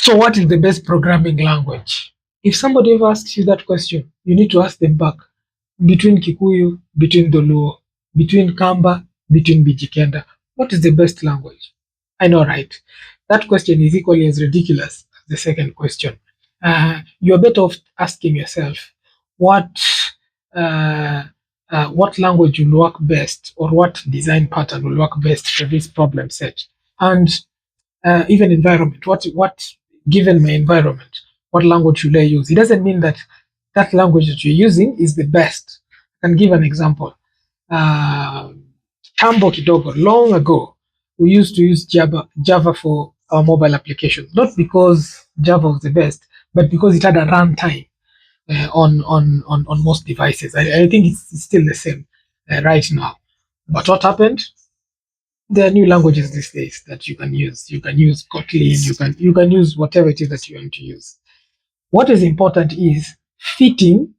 So what is the best programming language? If somebody ever asks you that question, you need to ask them back. Between Kikuyu, between Dholuo, between Kamba, between Bijikenda, what is the best language? I know, right? That question is equally as ridiculous as the second question. You're better off asking yourself what uh, what language will work best, or what design pattern will work best for this problem set, and even environment. What given my environment, what language should I use? It doesn't mean that that language that you're using is the best. I can give an example. Uh, Tambo kidogo, long ago, we used to use Java for our mobile applications, not because Java was the best, but because it had a runtime on most devices. I think it's still the same right now. But what happened? There are new languages these days that you can use. You can use Kotlin. You can use whatever it is that you want to use. What is important is fitting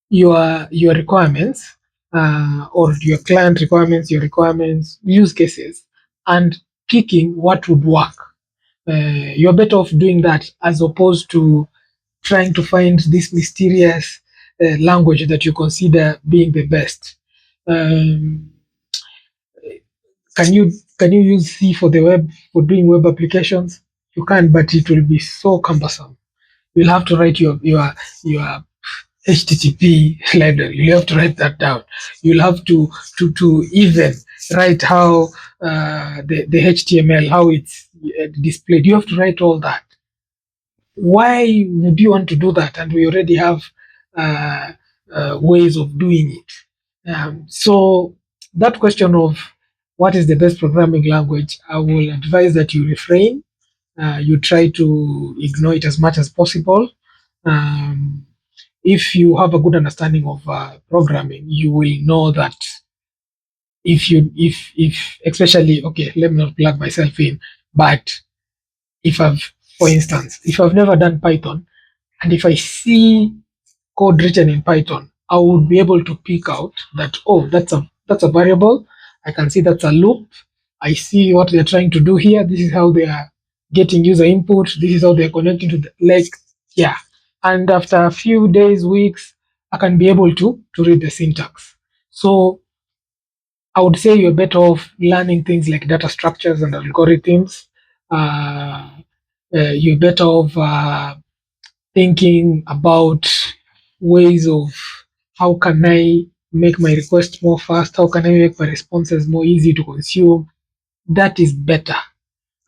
your requirements, or your client requirements, your requirements, use cases, and picking what would work. You're better off doing that as opposed to trying to find this mysterious language that you consider being the best. Um, can you use C for the web, for doing web applications? You can, but it will be so cumbersome. You'll have to write your HTTP library. You have to write that down. You'll have to even write how the HTML, how it's displayed. You have to write all that. Why would you want to do that? And we already have uh, ways of doing it. So that question of what is the best programming language, I will advise that you refrain. You try to ignore it as much as possible. Um, if you have a good understanding of programming, you will know that if especially, okay, let me not plug myself in, but if I've, for instance, if I've never done Python, and if I see code written in Python, I would be able to pick out that, oh, that's a variable. I can see that's a loop. I see what they're trying to do here. This is how they are getting user input. This is how they're connecting to the, like, yeah. And after a few days, weeks, I can be able to read the syntax. So I would say you're better off learning things like data structures and algorithms. Uh, you're better off thinking about ways of how can I make my request more fast, how can I make my responses more easy to consume. That is better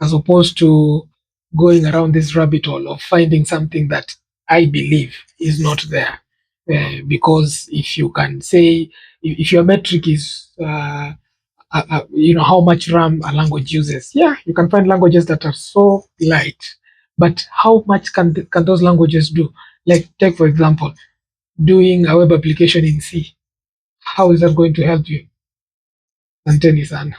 as opposed to going around this rabbit hole of finding something that I believe is not there. Because if you can say, if your metric is how much RAM a language uses, yeah, you can find languages that are so light, but how much can those languages do? Like, take for example, doing a web application in C. How is that going to help you? Asanteni sana.